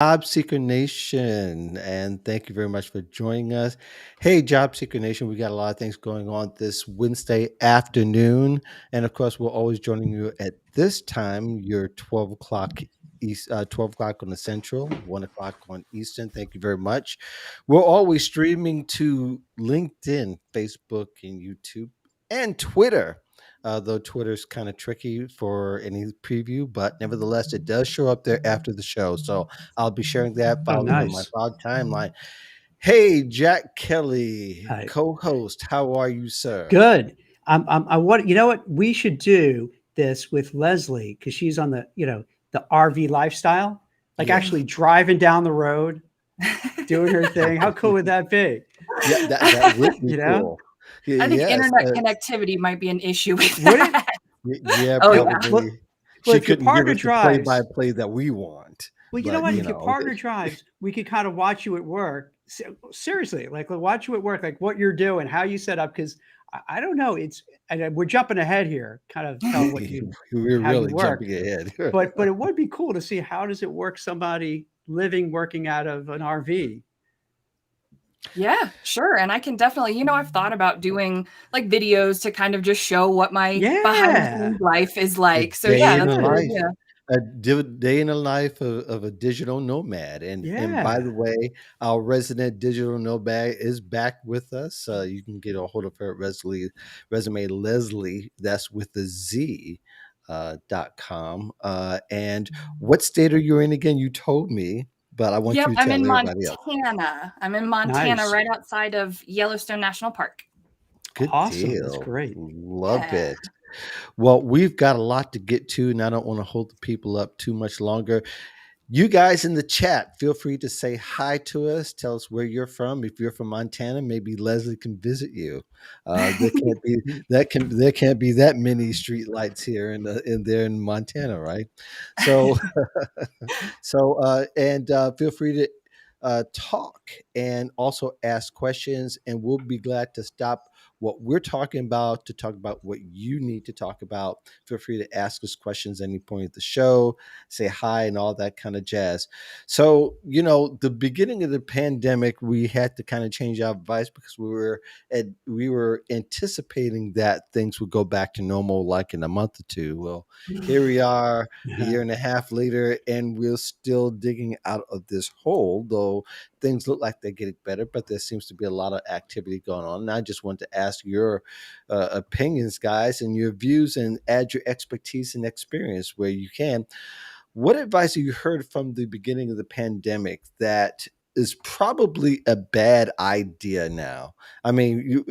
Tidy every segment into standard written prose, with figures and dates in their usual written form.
Job Seeker Nation, and thank you very much for joining us. Hey, Job Seeker Nation, we got a lot of things going on this Wednesday afternoon, and of course, we're always joining you at this time. Your 12 o'clock East, 12 o'clock on the Central, 1 o'clock on Eastern. Thank you very much. We're always streaming to LinkedIn, Facebook, and YouTube, and Twitter. Though Twitter's kind of tricky for any preview, but nevertheless, it does show up there after the show. So I'll be sharing that Oh, following on my nice. blog timeline. Hey, Jack Kelly, Hi. co-host, how are you, sir? Good. I want, you know what? We should do this with Leslie because she's on the RV lifestyle, like Yeah, actually driving down the road, doing her thing. How cool would that be? yeah, that would be You know, cool. Yeah, I think yes, internet connectivity might be an issue with would it? that. yeah, Oh, Well, yeah. well, probably. well, She if your couldn't give partner us the drives, play-by-play that we want, well, you know but what? you If your know, partner drives, we could kind of watch you at work. Seriously, like watch you at work, like what you're doing, how you set up. Because I don't know. And we're jumping ahead here, kind of tell we're how you really work. jumping ahead. But it would be cool to see how does it work somebody living working out of an RV. Yeah, sure. And I can definitely, I've thought about doing like videos to kind of just show what my behind the Yeah. scenes life is A like. So day yeah, in that's the a good life. idea. Day in the life of a digital nomad, and by Yeah. the way, our resident digital nomad is back with us. You can get a hold of her at resume Lezlie. That's with the Z. .com. And what state are you in again? You told me, but I want Yep, you to I'm tell in everybody else. Montana. I'm in Montana Nice. right outside of Yellowstone National Park. Good Awesome. That's deal. great. Love Yeah. it. Well, we've got a lot to get to, and I don't want to hold the people up too much longer. You guys in the chat, feel free to say hi to us. Tell us where you're from. If you're from Montana, maybe Leslie can visit you. There can't be there can't be that many street lights here in there in Montana, right? So and feel free to talk and also ask questions, and we'll be glad to stop what we're talking about to talk about what you need to talk about. Feel free to ask us questions any point of the show, say hi, and all that kind of jazz. So, the beginning of the pandemic, we had to kind of change our advice because we were anticipating that things would go back to normal like in a month or two. Well, here we are a Yeah. year and a half later, and we're still digging out of this hole, though things look like they're getting better, but there seems to be a lot of activity going on. And I just want to ask your opinions, guys, and your views, and add your expertise and experience where you can. What advice have you heard from the beginning of the pandemic that is probably a bad idea now? I mean,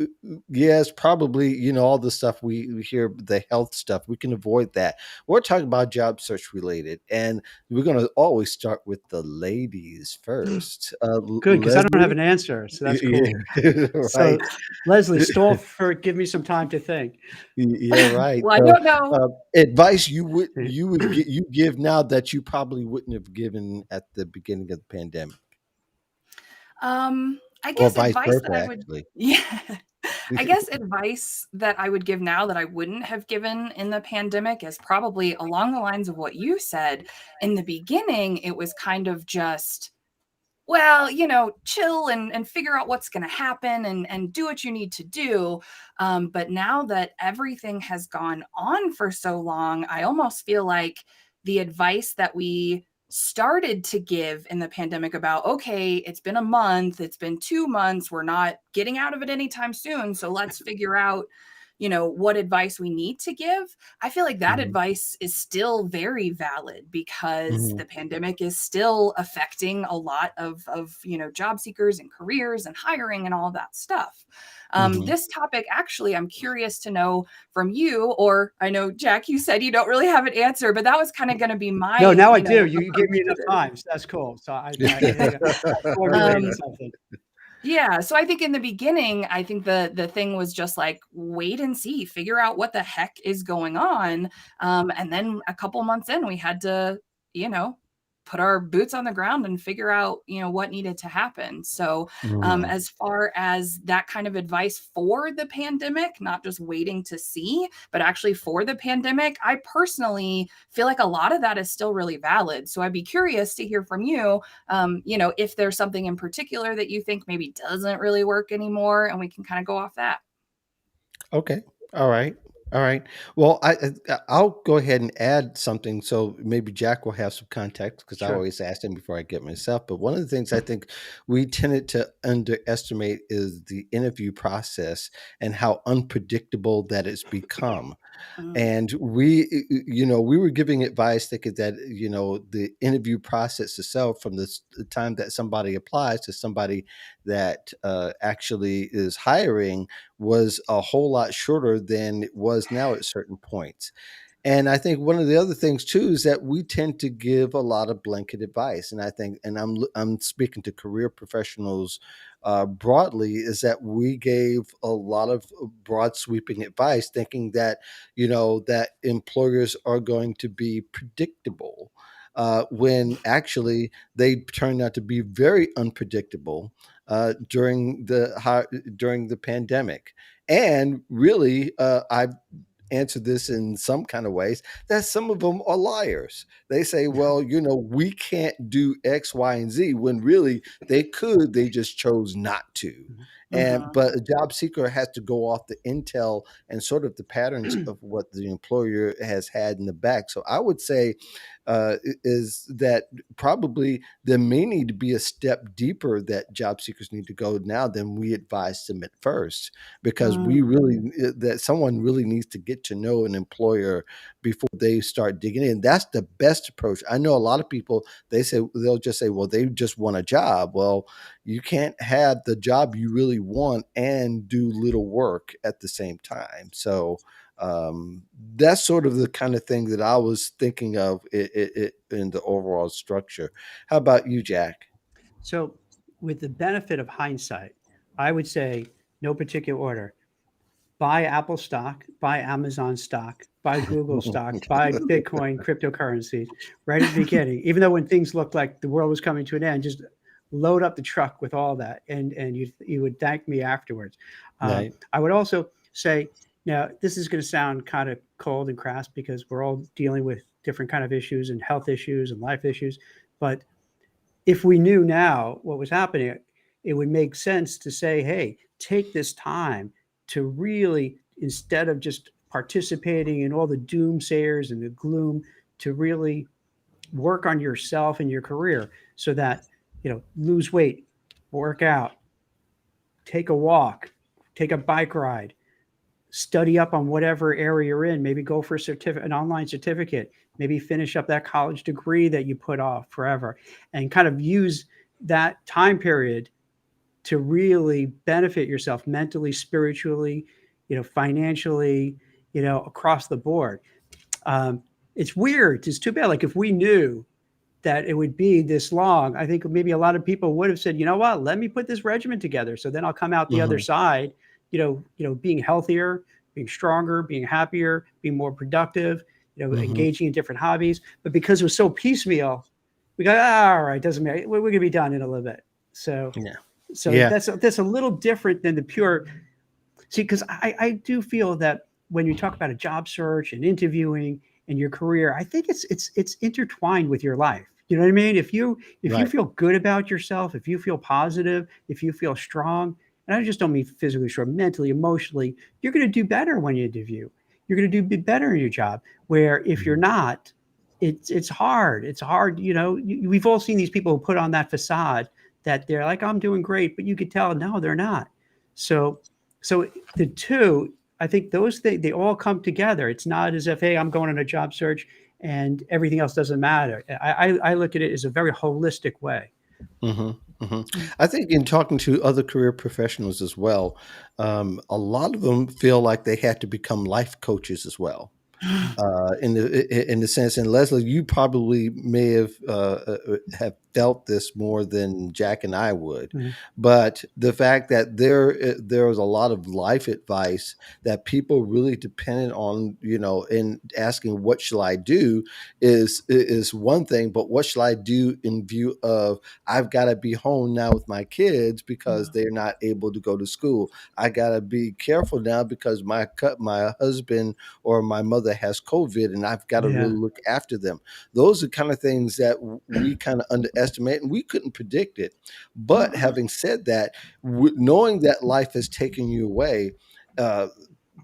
yes, probably, all the stuff we hear, the health stuff, we can avoid that. We're talking about job search related, and we're going to always start with the ladies first. Good, because I don't have Leslie? an answer. So that's cool. Yeah, right. So Leslie, stall for give me some time to think. Yeah, right. Well, I So, don't know. advice you give now that you probably wouldn't have given at the beginning of the pandemic, I or guess vice advice that versa, I would actually. yeah. I guess advice that I would give now that I wouldn't have given in the pandemic is probably along the lines of what you said. In the beginning, it was kind of just, well, chill and figure out what's going to happen and do what you need to do. But now that everything has gone on for so long, I almost feel like the advice that we started to give in the pandemic about, okay, it's been a month, it's been 2 months, we're not getting out of it anytime soon. So let's figure out what advice we need to give. I feel like that Mhm, advice is still very valid because mhm, the pandemic is still affecting a lot of job seekers and careers and hiring and all that stuff. mhm. This topic, actually, I'm curious to know from you, or I know, Jack, you said you don't really have an answer, but that was kind of going to be No, my, now I do. You gave approach me to enough this. time. So that's cool. So I formulated Um, something. Yeah, so I think in the beginning, I think the thing was just like wait and see, figure out what the heck is going on, and then a couple months in, we had to, you know, put our boots on the ground and figure out, what needed to happen. So, Mm. as far as that kind of advice for the pandemic, not just waiting to see, but actually for the pandemic, I personally feel like a lot of that is still really valid. So I'd be curious to hear from you, if there's something in particular that you think maybe doesn't really work anymore, and we can kind of go off that. Okay. All right. All right. Well, I'll go ahead and add something so maybe Jack will have some context because I Sure. always ask him before I get myself. But one of the things I think we tended to underestimate is the interview process and how unpredictable that it's become. Mm, And we were giving advice thinking that, the interview process itself from the time that somebody applies to somebody that actually is hiring was a whole lot shorter than it was now at certain points. And I think one of the other things too is that we tend to give a lot of blanket advice, and I think, and I'm speaking to career professionals broadly, is that we gave a lot of broad sweeping advice, thinking that that employers are going to be predictable, when actually they turned out to be very unpredictable during the pandemic. And really, I answer this in some kind of ways that some of them are liars. They say, well, we can't do X, Y, and Z when really they could, they just chose not to. And mhm, but a job seeker has to go off the intel and sort of the patterns of what the employer has had in the back. So I would say is that probably there may need to be a step deeper that job seekers need to go now than we advised them at first, because we mm, really that someone really needs to get to know an employer before they start digging in. That's the best approach. I know a lot of people, they'll just say, well, they just want a job. Well, you can't have the job you really want and do little work at the same time. So that's sort of the kind of thing that I was thinking of in the overall structure. How about you, Jack? So, with the benefit of hindsight, I would say no particular order: buy Apple stock, buy Amazon stock, buy Google stock, buy Bitcoin, cryptocurrencies right at the beginning. Even though when things looked like the world was coming to an end, just load up the truck with all that, and you would thank me afterwards. Right. I would also say, now this is going to sound kind of cold and crass because we're all dealing with different kind of issues and health issues and life issues, but if we knew now what was happening, it would make sense to say, hey, take this time to really, instead of just participating in all the doomsayers and the gloom, to really work on yourself and your career so that, lose weight, work out, take a walk, take a bike ride, study up on whatever area you're in, maybe go for an online certificate, maybe finish up that college degree that you put off forever, and kind of use that time period to really benefit yourself mentally, spiritually, financially, across the board. It's weird. It's too bad. Like if we knew that it would be this long, I think maybe a lot of people would have said, you know what, let me put this regimen together. So then I'll come out the other Hmm. side, being healthier, being stronger, being happier, being more productive, Hmm. engaging in different hobbies. But because it was so piecemeal, we got, all right, doesn't matter. We're going to be done in a little bit. So, Yeah. so Yeah. that's a little different than the pure. See, because I do feel that when you talk about a job search and interviewing and your career, I think it's intertwined with your life. You know what I mean? If you Right. feel good about yourself, if you feel positive, if you feel strong, and I just don't mean physically strong, mentally, emotionally, you're going to do better when you interview. You're going to do better in your job. Where if you're Mhm. not, it's hard. It's hard. We've all seen these people who put on that facade that they're like, I'm doing great, but you could tell no, they're not. So so the two, I think those they all come together. It's not as if, hey, I'm going on a job search and everything else doesn't matter. I look at it as a very holistic way. Mhm, mhm. mm, I think in talking to other career professionals as well, a lot of them feel like they had to become life coaches as well. In the sense, and Leslie, you probably may have felt this more than Jack and I would. Mhm. But the fact that there was a lot of life advice that people really depended on, in asking what shall I do is one thing, but what shall I do in view of I've got to be home now with my kids because they're not able to go to school. I got to be careful now because my husband or my mother has COVID and I've got to Yeah. really look after them. Those are kind of things that we kind of underestimate and we couldn't predict it. But having said that, knowing that life has taken you away, uh,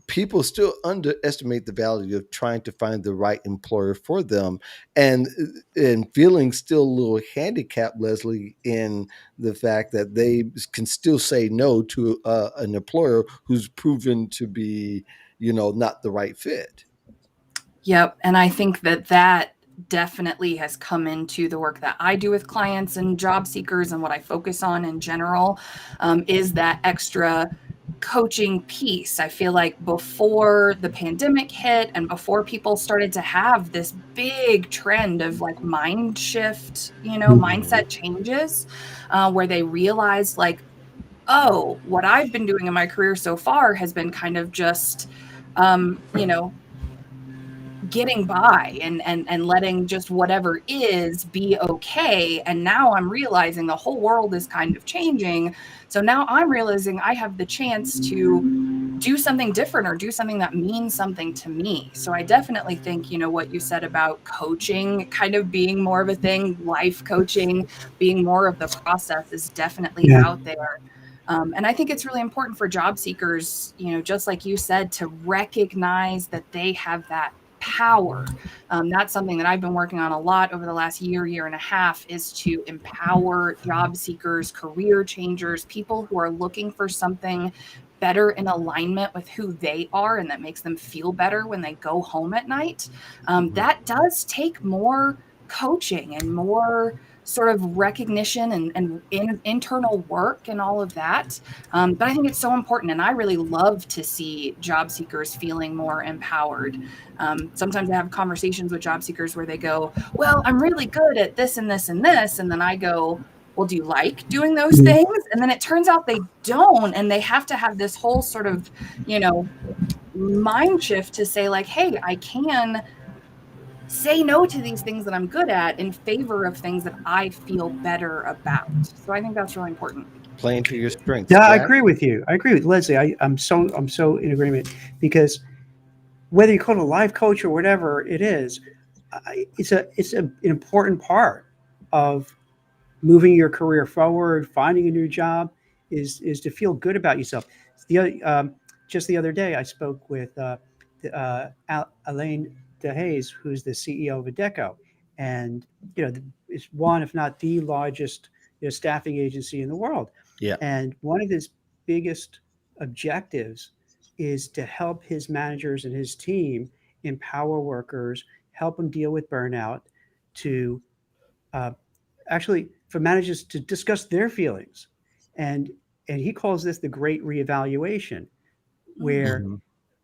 people still underestimate the value of trying to find the right employer for them, and feeling still a little handicapped, Leslie, in the fact that they can still say no to an employer who's proven to be, not the right fit. Yep. And I think that that definitely has come into the work that I do with clients and job seekers, and what I focus on in general, is that extra coaching piece. I feel like before the pandemic hit and before people started to have this big trend of like mind shift, mindset changes, where they realized like, oh, what I've been doing in my career so far has been kind of just, um, you know, getting by and letting just whatever is be okay. And now I'm realizing the whole world is kind of changing. So now I'm realizing I have the chance to do something different or do something that means something to me. So I definitely think, what you said about coaching kind of being more of a thing, life coaching being more of the process, is definitely Yeah. out there. And I think it's really important for job seekers, just like you said, to recognize that they have that power. That's something that I've been working on a lot over the last year and a half, is to empower job seekers, career changers, people who are looking for something better in alignment with who they are and that makes them feel better when they go home at night. That does take more coaching and more sort of recognition and internal work and all of that. But I think it's so important. And I really love to see job seekers feeling more empowered. Sometimes I have conversations with job seekers where they go, well, I'm really good at this and this and this. And then I go, well, do you like doing those Mhm. things? And then it turns out they don't. And they have to have this whole sort of, mind shift to say like, hey, I can say no to these things that I'm good at in favor of things that I feel better about. So I think that's really important. Playing to your strengths, Yeah, I Jack. agree with you. I agree with Leslie. I'm so in agreement because whether you call it a life coach or whatever it is, an important part of moving your career forward, finding a new job, is to feel good about yourself. Just the other day, I spoke with Elaine DeHaze, who's the CEO of Adecco, and it's one, if not the largest staffing agency in the world. Yeah. And one of his biggest objectives is to help his managers and his team empower workers, help them deal with burnout, to uh, actually for managers to discuss their feelings, and he calls this the great reevaluation, Mm. where hmm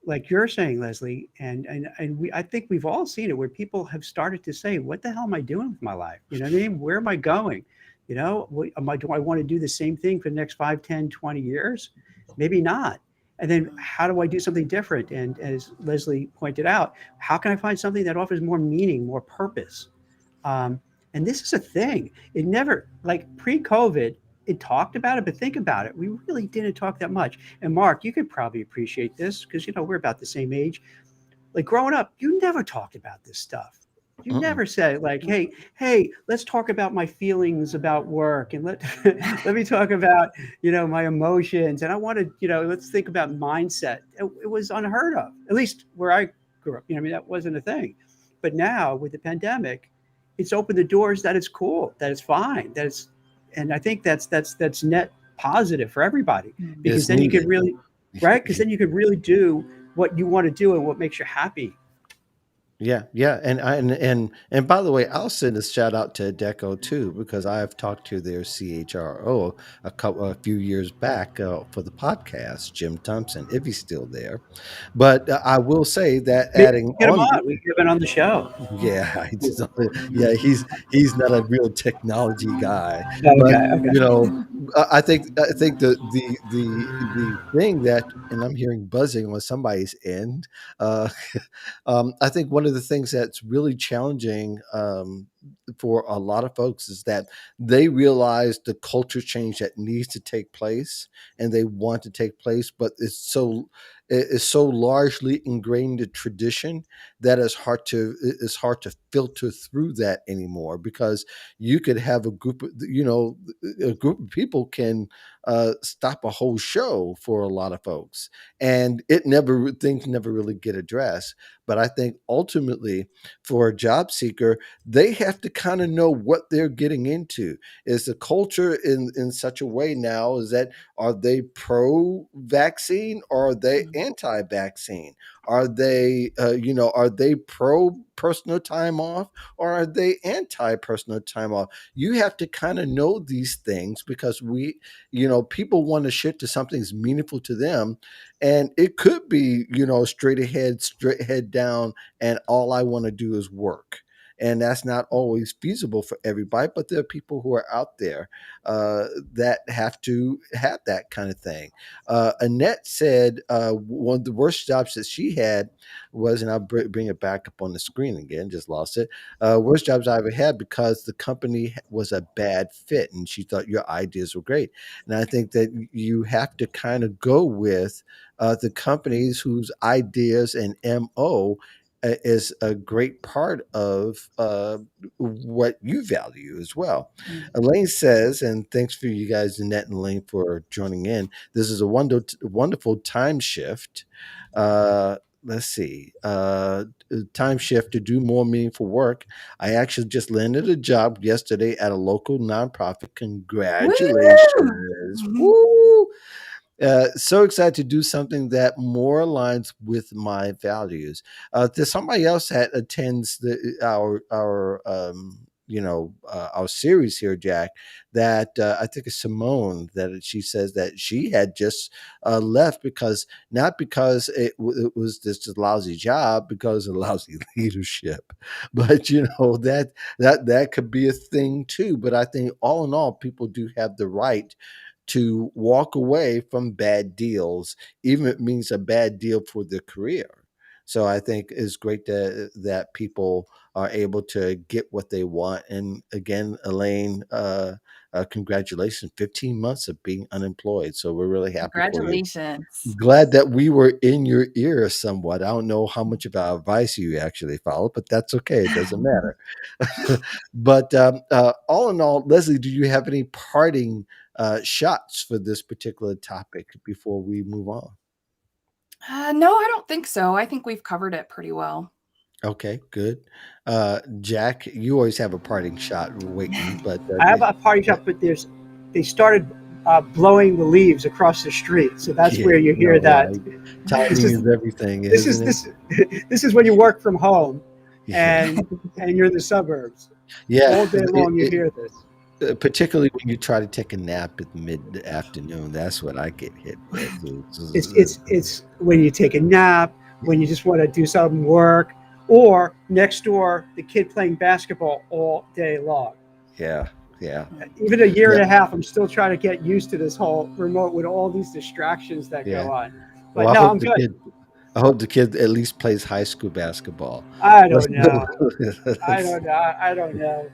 like you're saying, Leslie, I think we've all seen it, where people have started to say, what the hell am I doing with my life? You know what I mean? Where am I going? Do I want to do the same thing for the next 5, 10, 20 years? Maybe not. And then how do I do something different? And as Leslie pointed out, how can I find something that offers more meaning, more purpose? Um, and this is a thing. It never, like pre-COVID, it talked about it, but think about it. We really didn't talk that much. And Mark, you could probably appreciate this because we're about the same age. Like growing up, you never talked about this stuff. You Mm-mm. never said like, hey, let's talk about my feelings about work, and let me talk about my emotions, and I want to let's think about mindset. It was unheard of, at least where I grew up. I mean, that wasn't a thing. But now with the pandemic, it's opened the doors that it's cool, that it's fine, and I think that's net positive for everybody, Mm. because It's then you could needed. really, right? Because then you could really do what you want to do and what makes you happy. Yeah, yeah, and by the way, I'll send a shout out to Deco too because I have talked to their CHRO a few years back for the podcast, Jim Thompson, if he's still there. But I will say that Maybe adding get him on, on. We can get him on the show. yeah, yeah, he's not a real technology guy, but Okay, okay. I think the thing that, and I'm hearing buzzing on somebody's end. Uh, I think one of the things that's really challenging for a lot of folks is that they realize the culture change that needs to take place, and they want to take place, but it's so largely ingrained in tradition that it's hard to filter through that anymore, because you could have a group of people can stop a whole show for a lot of folks, and things never really get addressed. But I think ultimately, for a job seeker, they have to kind of know what they're getting into. Is the culture in such a way now, is that, are they pro vaccine or are they anti vaccine? Are they pro personal time off or are they anti personal time off? You have to kind of know these things, because people want to shift to something's meaningful to them, and it could be, straight head down, and all I want to do is work. And that's not always feasible for everybody, but there are people who are out there that have to have that kind of thing. Annette said one of the worst jobs that she had was, and I'll bring it back up on the screen again, just lost it. Worst jobs I ever had because the company was a bad fit, and she thought your ideas were great. And I think that you have to kind of go with the companies whose ideas and MO is a great part of what you value as well. Mm. Elaine says, and thanks for you guys, Annette and Elaine, for joining in. This is a wonderful time shift. Let's see. Time shift to do more meaningful work. I actually just landed a job yesterday at a local nonprofit. Woo! Congratulations. Woo! So excited to do something that more aligns with my values. There's somebody else that attends our series here, Jack. That I think is Simone. That she says that she had just left because, not because it was just a lousy job, because of lousy leadership. But that could be a thing too. But I think all in all, people do have the right to walk away from bad deals, even if it means a bad deal for their career. So I think it's great that people are able to get what they want. And again, Elaine, congratulations, 15 months of being unemployed. So we're really happy for you. Congratulations. Glad that we were in your ear somewhat. I don't know how much of our advice you actually followed, but that's okay. It doesn't matter. But all in all, Leslie, do you have any parting shots for this particular topic before we move on? No, I don't think so. I think we've covered it pretty well. Okay, good. Jack, you always have a parting shot waiting, but I have a party shop, but they started blowing the leaves across the street, so that's yeah, where you hear that. right. This Timing is is everything, this is isn't it? this this is when you work from home, Yeah, and you're in the suburbs yeah. all day long. You hear this. Particularly when you try to take a nap at mid afternoon, that's what I get hit with. It's when you take a nap, when you just want to do some work, or next door the kid playing basketball all day long. Yeah, yeah, Even a year and yeah, a half, I'm still trying to get used to this whole remote with all these distractions that yeah. go on. Well, But no, I'm good. I hope the kid at least plays high school basketball. I Let's don't know. I don't know. I don't know.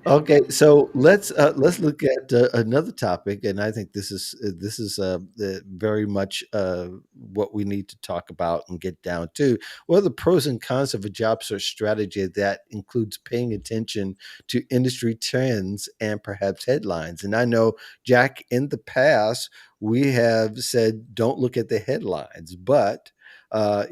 Okay, so let's look at another topic, and I think this is very much what we need to talk about and get down to. What are the pros and cons of a job search strategy that includes paying attention to industry trends and perhaps headlines? And I know, Jack, in the past we have said don't look at the headlines, but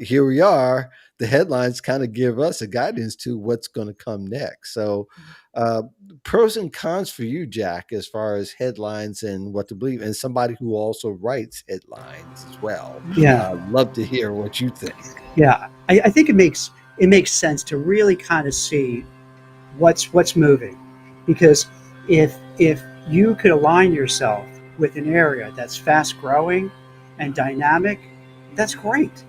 here we are. the headlines kind of give us a guidance to what's going to come next. So, uh, pros and cons for you, Jack, as far as headlines and what to believe, and somebody who also writes headlines as well. Yeah, Love to hear what you think. yeah. I think it makes sense to really kind of see what's moving, because if you could align yourself with an area that's fast growing and dynamic, that's great.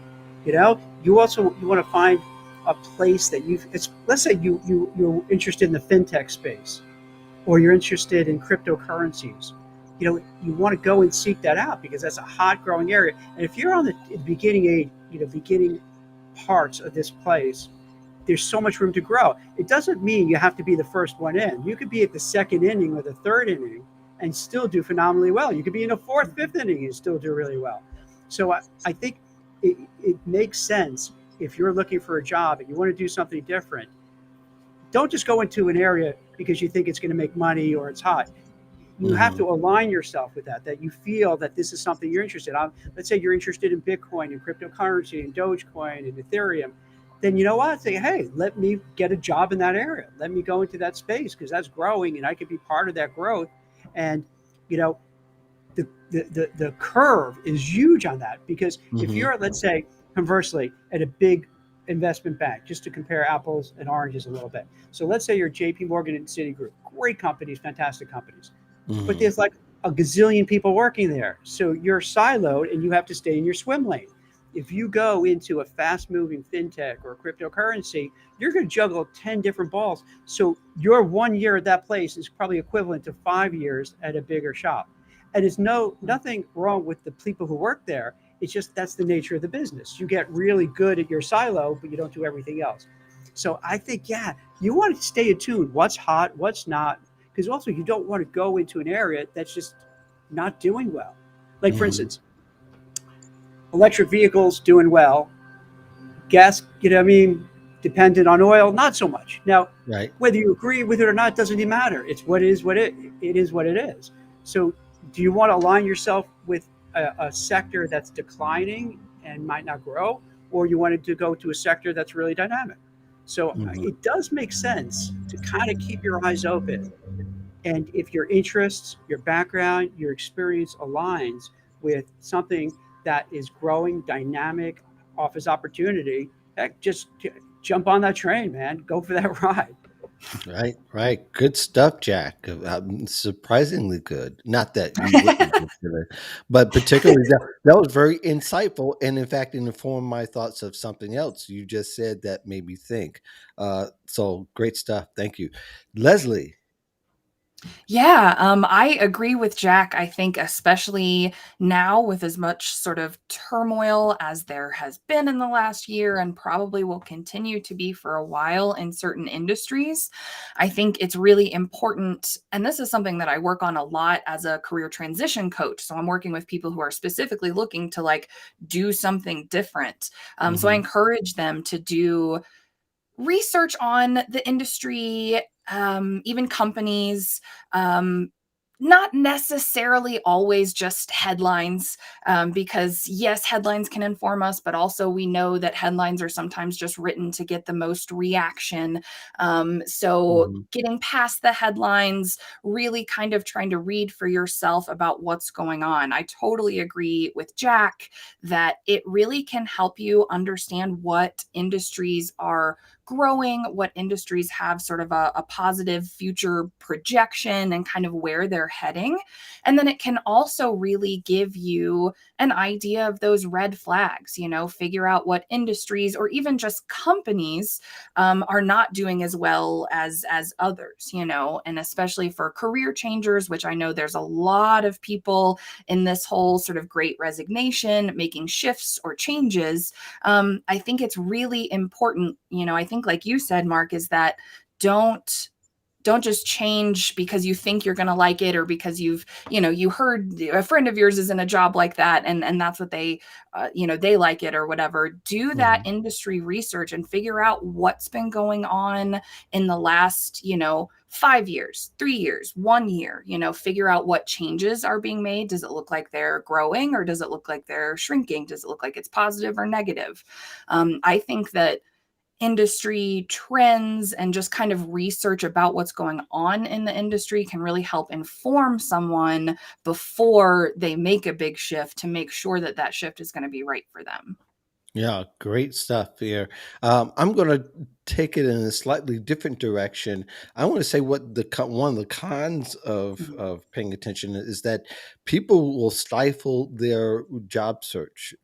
You want to find a place that it's, let's say you're interested in the fintech space, or you're interested in cryptocurrencies. You want to go and seek that out because that's a hot growing area. And if you're on the beginning age, beginning parts of this place, there's so much room to grow. It doesn't mean you have to be the first one in. You could be at the second inning or the third inning and still do phenomenally well. You could be in the fourth, fifth inning and still do really well. So I think it makes sense. If you're looking for a job and you want to do something different, don't just go into an area because you think it's going to make money or it's hot. You have Hmm. to align yourself with that you feel that this is something you're interested in. Let's say you're interested in Bitcoin and cryptocurrency and Dogecoin and Ethereum. Then you know what? Say, hey, let me get a job in that area. Let me go into that space because that's growing and I could be part of that growth. And, you know, the curve is huge on that, because if Hmm. you're, let's say, conversely, at a big investment bank, just to compare apples and oranges a little bit. So let's say you're JP Morgan and Citigroup, great companies, fantastic companies, but Hmm. there's like a gazillion people working there. So you're siloed and you have to stay in your swim lane. If you go into a fast moving fintech or cryptocurrency, you're going to juggle 10 different balls. So your 1 year at that place is probably equivalent to 5 years at a bigger shop. And it's nothing wrong with the people who work there. It's just that's the nature of the business. You get really good at your silo, but you don't do everything else. So I think, yeah, you want to stay attuned. What's hot, what's not, because also you don't want to go into an area that's just not doing well. Like, for Hmm. instance, electric vehicles doing well, gas, I mean, dependent on oil, not so much. Now, Right. whether you agree with it or not doesn't even matter. It's what it is, it is what it is. So, do you want to align yourself with a sector that's declining and might not grow, or you wanted to go to a sector that's really dynamic? So, Hmm. it does make sense to kind of keep your eyes open, and if your interests, your background, your experience aligns with something that is growing, dynamic, offers opportunity, heck, just jump on that train, man. Go for that ride. Right, right. Good stuff, Jack. Surprisingly good. Not that you wouldn't consider it, but particularly that was very insightful, and in fact, it informed my thoughts of something else you just said that made me think. So great stuff. Thank you, Leslie. Yeah, I agree with Jack. I think, especially now with as much sort of turmoil as there has been in the last year and probably will continue to be for a while in certain industries, I think it's really important. And this is something that I work on a lot as a career transition coach. So I'm working with people who are specifically looking to like do something different. So I Hmm. encourage them to do research on the industry, even companies, um, not necessarily always just headlines, because yes, headlines can inform us, but also we know that headlines are sometimes just written to get the most reaction. So Hmm. getting past the headlines, really kind of trying to read for yourself about what's going on. I totally agree with Jack that it really can help you understand what industries are growing, what industries have sort of a positive future projection and kind of where they're heading. And then it can also really give you an idea of those red flags, figure out what industries or even just companies are not doing as well as others, and especially for career changers, which I know there's a lot of people in this whole sort of great resignation making shifts or changes. I think it's really important, I think like you said, Mark, is that don't don't just change because you think you're going to like it, or because you heard a friend of yours is in a job like that, and that's what they they like it or whatever. Do that Mhm. industry research and figure out what's been going on in the last 5 years, 3 years, 1 year. Figure out what changes are being made. Does it look like they're growing, or does it look like they're shrinking? Does it look like it's positive or negative? I think that industry trends and just kind of research about what's going on in the industry can really help inform someone before they make a big shift, to make sure that that shift is going to be right for them. Yeah, great stuff here. I'm going to take it in a slightly different direction. I want to say what one of the cons Mhm. of paying attention is that people will stifle their job search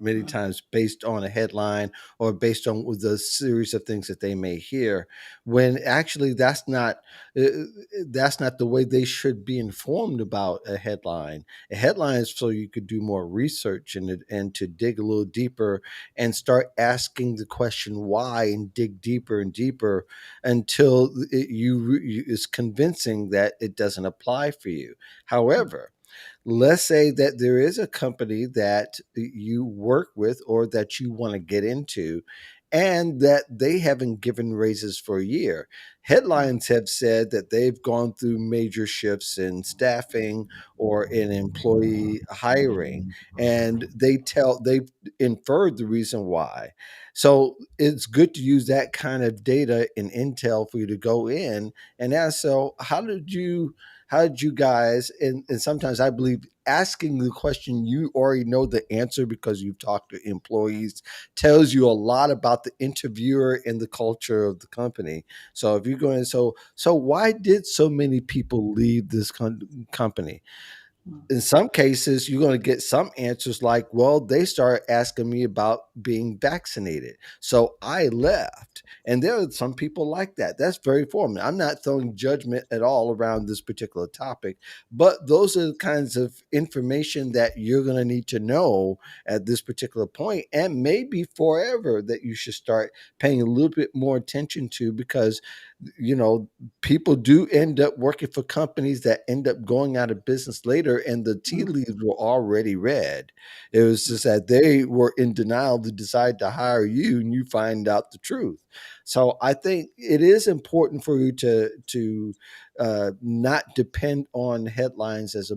many times based on a headline or based on the series of things that they may hear, when actually uh, that's not the way they should be informed about a headline. A headline is so you could do more research and to dig a little deeper and start asking the question why, and dig deeper and deeper until it's convincing that it doesn't apply for you. However, let's say that there is a company that you work with or that you want to get into, and that they haven't given raises for a year. Headlines have said that they've gone through major shifts in staffing or in employee hiring, and they've inferred the reason why. So it's good to use that kind of data and intel for you to go in and ask, so how did you guys, and sometimes I believe asking the question you already know the answer because you've talked to employees tells you a lot about the interviewer and the culture of the company. So if you're going, so why did so many people leave this company? In some cases, you're going to get some answers like, well, they started asking me about being vaccinated. So I left. And there are some people like that. That's very formative. I'm not throwing judgment at all around this particular topic, but those are the kinds of information that you're going to need to know at this particular point, and maybe forever, that you should start paying a little bit more attention to, because you know people do end up working for companies that end up going out of business later, and the tea leaves were already read. It was just that they were in denial to decide to hire you, and you find out the truth. So I think it is important for you to not depend on headlines as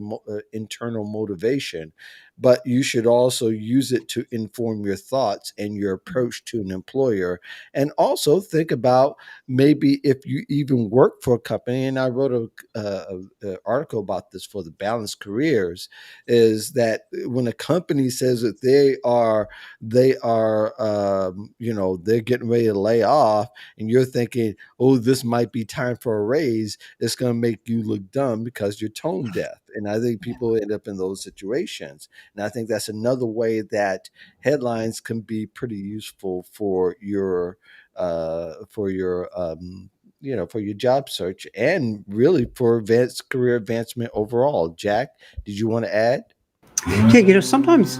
internal motivation, but you should also use it to inform your thoughts and your approach to an employer. And also think about, maybe if you even work for a company, and I wrote a article about this for the Balanced Careers, is that when a company says that they're getting ready to lay off, and you're thinking, oh, this might be time for a raise, it's going to make you look dumb because you're tone deaf. And I think people end up in those situations. And I think that's another way that headlines can be pretty useful for your job search, and really for career advancement overall. Jack, did you want to add? Yeah, sometimes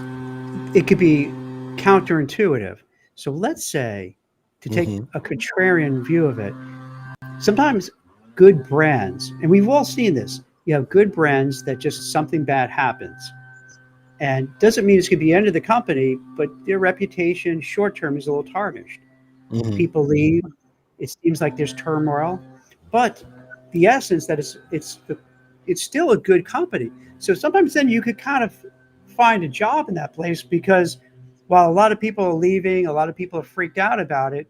it could be counterintuitive. So let's say, to take Hmm. a contrarian view of it, sometimes good brands, and we've all seen this, you have good brands that just something bad happens. And doesn't mean it's going to be the end of the company, but their reputation short term is a little tarnished. Hmm. People leave. It seems like there's turmoil, but the essence that it's still a good company. So sometimes then you could kind of find a job in that place, because while a lot of people are leaving, a lot of people are freaked out about it.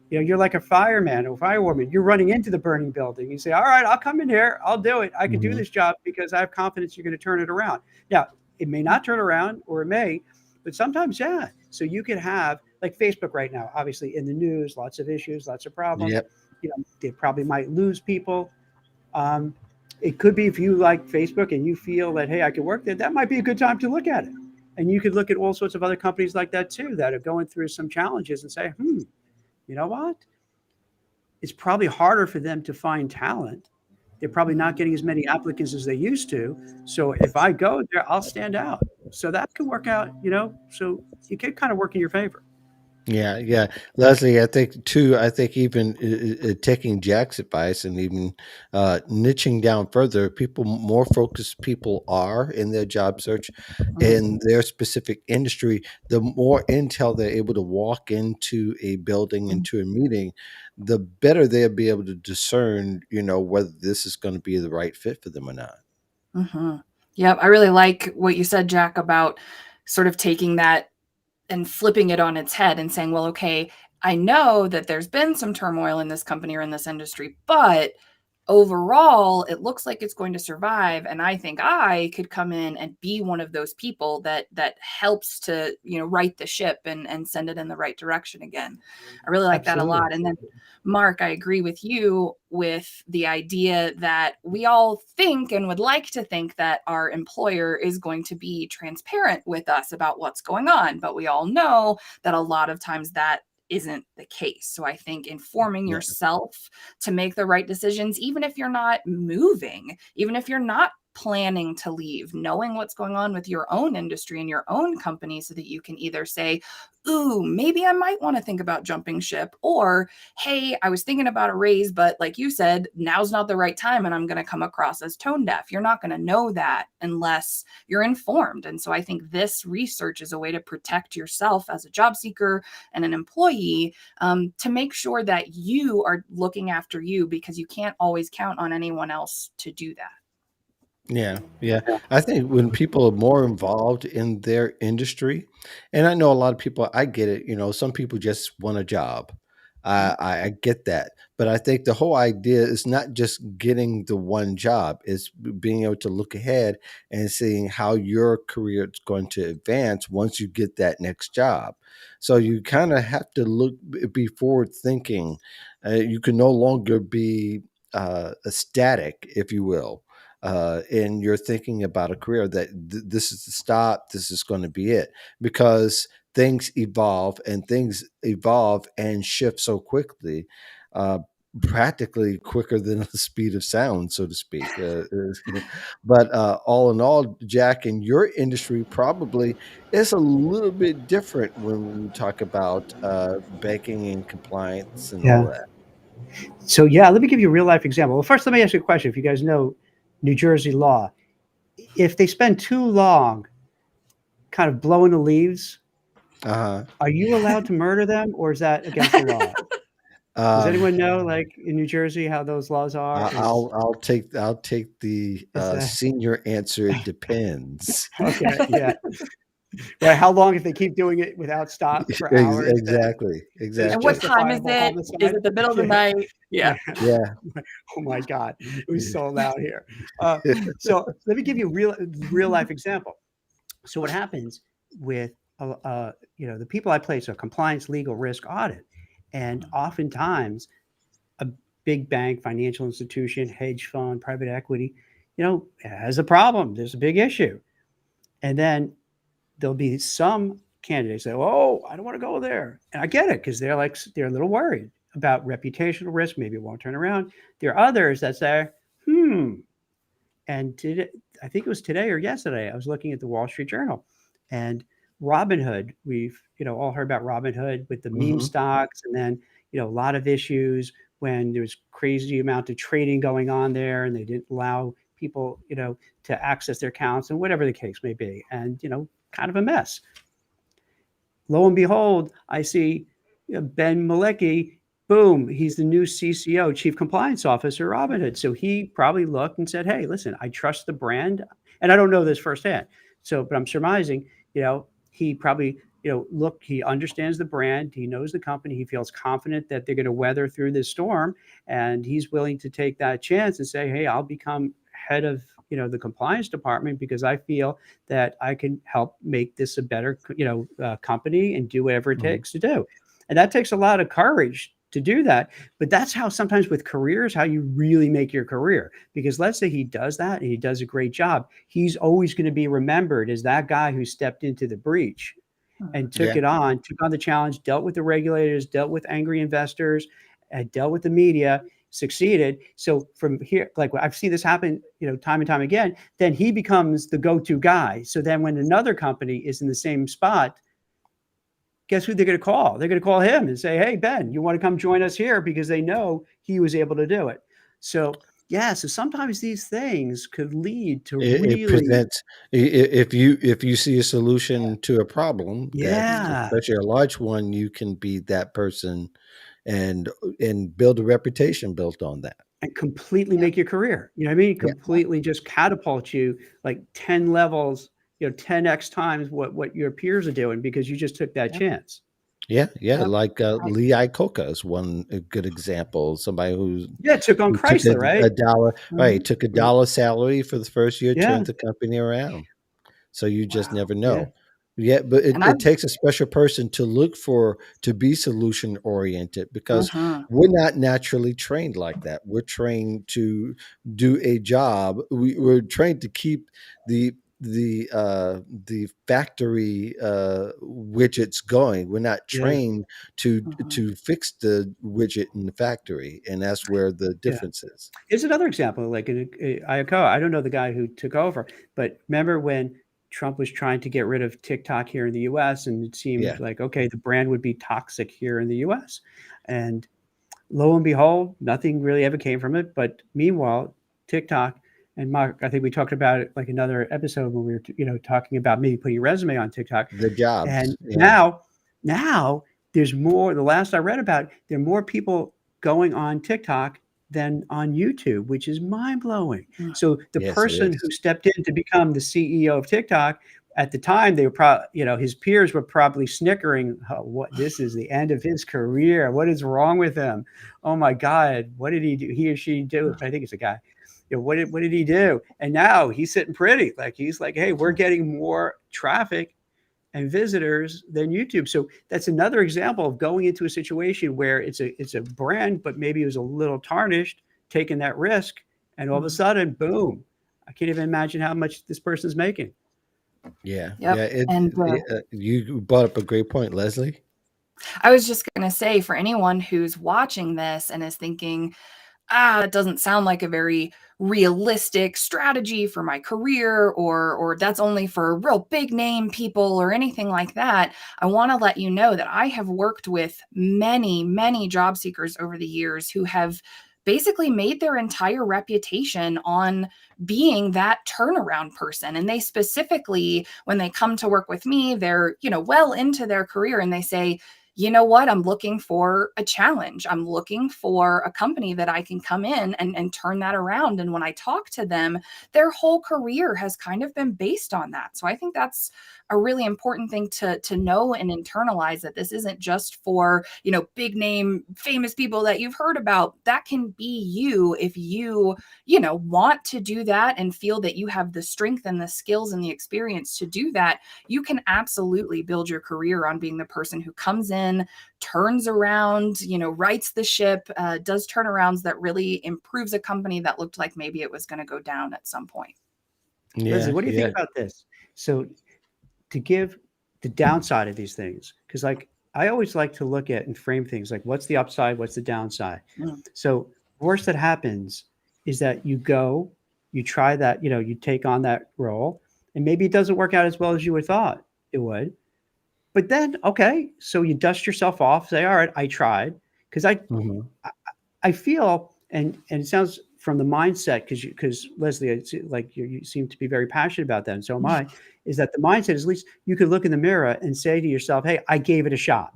You're like a fireman or firewoman. You're running into the burning building. You say, "All right, I'll come in here. I'll do it. I can do Hmm. this job because I have confidence you're going to turn it around." Now, it may not turn around, or it may, but sometimes, yeah. So you could have, like, Facebook right now, obviously in the news, lots of issues, lots of problems. Yep. They probably might lose people. Um, it could be, if you like Facebook and you feel that, hey, I could work there, that might be a good time to look at it. And you could look at all sorts of other companies like that too, that are going through some challenges, and say, you know what? It's probably harder for them to find talent. They're probably not getting as many applicants as they used to. So if I go there, I'll stand out. So that can work out. So it could kind of work in your favor. Yeah, yeah, Leslie. I think too. I think even taking Jack's advice and even niching down further, people more focused people are in their job search, Mhm. in their specific industry. The more intel they're able to walk into a building, into a meeting, the better they'll be able to discern, whether this is going to be the right fit for them or not. Mhm. Yep, I really like what you said, Jack, about sort of taking that and flipping it on its head and saying, well, okay, I know that there's been some turmoil in this company or in this industry, but overall, it looks like it's going to survive. And I think I could come in and be one of those people that helps to, right the ship and send it in the right direction again. I really like that a Absolutely. lot. And then Mark, I agree with you with the idea that we all think and would like to think that our employer is going to be transparent with us about what's going on. But we all know that a lot of times that isn't the case. So I think informing Yeah, yourself to make the right decisions, even if you're not moving, even if you're not planning to leave, knowing what's going on with your own industry and your own company so that you can either say, ooh, maybe I might want to think about jumping ship, or hey, I was thinking about a raise, but like you said, now's not the right time and I'm going to come across as tone deaf. You're not going to know that unless you're informed. And so I think this research is a way to protect yourself as a job seeker and an employee, to make sure that you are looking after you, because you can't always count on anyone else to do that. yeah, yeah. I think when people are more involved in their industry, and I know a lot of people, I get it. Some people just want a job. I get that, but I think the whole idea is not just getting the one job; it's being able to look ahead and seeing how your career is going to advance once you get that next job. So you kind of have to be forward thinking. You can no longer be a static, if you will, and you're thinking about a career that this is the stop, this is going to be it, because things evolve and shift so quickly, uh, practically quicker than the speed of sound, so to speak. But all in all, Jack, in your industry, probably is a little bit different when we talk about banking and compliance and all Yeah. that. So yeah, let me give you a real life example. Well, first, let me ask you a question. If you guys know New Jersey law, if they spend too long kind of blowing the leaves, Uh-huh. are you allowed to murder them, or is that against the law? Does Um, anyone know, like in New Jersey, how those laws are? I'll take the Is that senior answer. It depends. okay? Yeah. Right. How long if they keep doing it without stop for hours? Then Exactly, it's And what exactly. time is justifiable it? Is homicide. it the middle of the Yeah. night? Yeah. Yeah. Yeah. Oh my God, who's so loud here? So let me give you a real life example. So what happens with the people I place are compliance, legal, risk, audit, and oftentimes a big bank, financial institution, hedge fund, private equity, has a problem. There's a big issue, and then there'll be some candidates that, oh, I don't want to go there, and I get it because they're a little worried about reputational risk. Maybe it won't turn around. There are others that say, hmm. And I think it was today or yesterday, I was looking at the Wall Street Journal, and Robinhood. We've all heard about Robinhood with the meme Hmm. stocks, and then a lot of issues when there was crazy amount of trading going on there, and they didn't allow people to access their accounts and whatever the case may be, and kind of a mess. Lo and behold, I see Ben Malecki. Boom, he's the new CCO, Chief Compliance Officer, Robinhood. So he probably looked and said, "Hey, listen, I trust the brand," and I don't know this firsthand. So, but I'm surmising, he probably, look, he understands the brand, he knows the company, he feels confident that they're going to weather through this storm, and he's willing to take that chance and say, "Hey, I'll become head of the compliance department because I feel that I can help make this a better, company and do whatever it Hmm. takes to do." And that takes a lot of courage to do that. But that's how sometimes with careers, how you really make your career. Because let's say he does that and he does a great job, he's always going to be remembered as that guy who stepped into the breach and Yeah. took on the challenge, dealt with the regulators, dealt with angry investors, dealt with the media, succeeded. So from here, like I've seen this happen, time and time again, then he becomes the go-to guy. So then when another company is in the same spot, guess who they're going to call? They're going to call him and say, "Hey, Ben, you want to come join us here?" Because they know he was able to do it. So yeah, so sometimes these things could lead to It really, presents if you see a solution to a problem that's yeah, especially a large one, you can be that person and build a reputation built on that. and completely Yep. make your career. You know what I mean? Yeah. Completely just catapult you like 10 levels, 10x times what your peers are doing because you just took that Yep. chance. Yeah, yeah, Yep. like, Lee Iacocca is one a good example, somebody Yeah, took on who took Chrysler, a right? dollar right, Mhm. took a dollar salary for the first year, Yeah. turned the company around. So you just Wow. never Yeah. know. Yeah, but And it I've takes a special person to look for to be solution oriented because mhm. we're not naturally trained like that. We're trained to do a job. We're trained to keep the the factory widgets going. We're not Yeah. trained Mhm. to fix the widget in the factory, and that's where the Yeah. difference is. Here's another example, like Ayako. I don't know the guy who took over, but remember when Trump was trying to get rid of TikTok here in the US, and it seemed Yeah, like, okay, the brand would be toxic here in the US. And lo and behold, nothing really ever came from it. But meanwhile, TikTok and Mark, I think we talked about it like another episode when we were, talking about maybe putting your resume on TikTok. the jobs. And Yeah, now there's more. The last I read about, there are more people going on TikTok than on YouTube, which is mind blowing. Mm. So the yes, it person is. who stepped in to become the CEO of TikTok at the time, they were probably, his peers were probably snickering, oh, what, this is the end of his career. What is wrong with him? Oh my God, what did he do? He or she do? I think it's a guy. What did he do? And now he's sitting pretty. Like he's like, hey, we're getting more traffic and visitors than YouTube. So that's another example of going into a situation where it's a brand, but maybe it was a little tarnished, taking that risk, and all of a Mhm. sudden, boom! I can't even imagine how much this person's making. Yeah, Yep. yeah. And You brought up a great point, Leslie. I was just gonna say for anyone who's watching this and is thinking, that doesn't sound like a very realistic strategy for my career, or that's only for real big name people or anything like that. I want to let you know that I have worked with many, many job seekers over the years who have basically made their entire reputation on being that turnaround person. And they specifically, when they come to work with me, they're, well into their career and they say, you know what? I'm looking for a challenge. I'm looking for a company that I can come in and turn that around. And when I talk to them, their whole career has kind of been based on that. So I think that's a really important thing to know and internalize, that this isn't just for, big name famous people that you've heard about. That can be you if you, want to do that and feel that you have the strength and the skills and the experience to do that. You can absolutely build your career on being the person who comes in, turns around, rights the ship, does turnarounds that really improves a company that looked like maybe it was going to go down at some point. Lezlie, Yeah, what do you think yeah. about this? So to give the downside of these things, because like I always like to look at and frame things like what's the upside, what's the downside. Mm, So worst that happens is that you go, you try that, you take on that role, and maybe it doesn't work out as well as you would thought it would. But then, okay, so you dust yourself off, say, all right, I tried. Because Mhm. I I feel, and it sounds from the mindset, because Leslie, it's like you seem to be very passionate about that, and so am I, is that the mindset is at least you could look in the mirror and say to yourself, hey, I gave it a shot.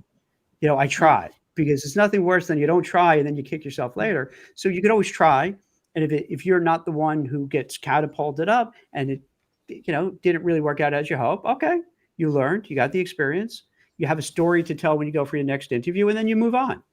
I mm, tried, because it's nothing worse than you don't try and then you kick yourself later. So you could always try. And if you're not the one who gets catapulted up and it, didn't really work out as you hope, okay, you learned, you got the experience, you have a story to tell when you go for your next interview, and then you move on.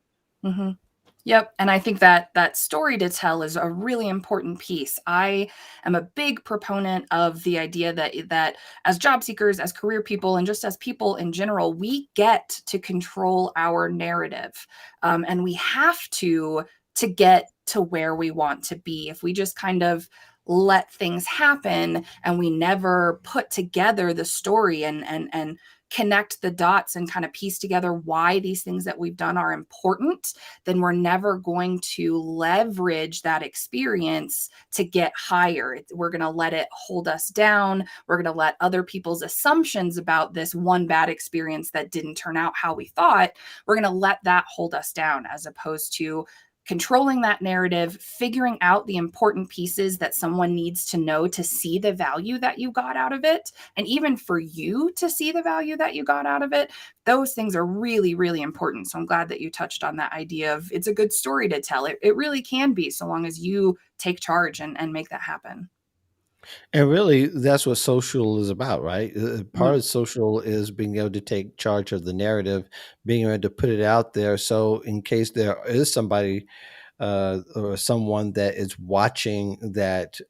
mhm. Yep, and I think that that story to tell is a really important piece. I am a big proponent of the idea that as job seekers, as career people, and just as people in general, we get to control our narrative, and we have to get to where we want to be. If we just kind of let things happen and we never put together the story and connect the dots and kind of piece together why these things that we've done are important, then we're never going to leverage that experience to get higher. We're going to let it hold us down. We're going to let other people's assumptions about this one bad experience that didn't turn out how we thought, we're going to let that hold us down, as opposed to controlling that narrative, figuring out the important pieces that someone needs to know to see the value that you got out of it. And even for you to see the value that you got out of it, those things are really, really important. So I'm glad that you touched on that idea of it's a good story to tell. It really can be, so long as you take charge and make that happen. And really, that's what social is about, right? Part Mhm. of social is being able to take charge of the narrative, being able to put it out there. So, in case there is somebody or someone that is watching that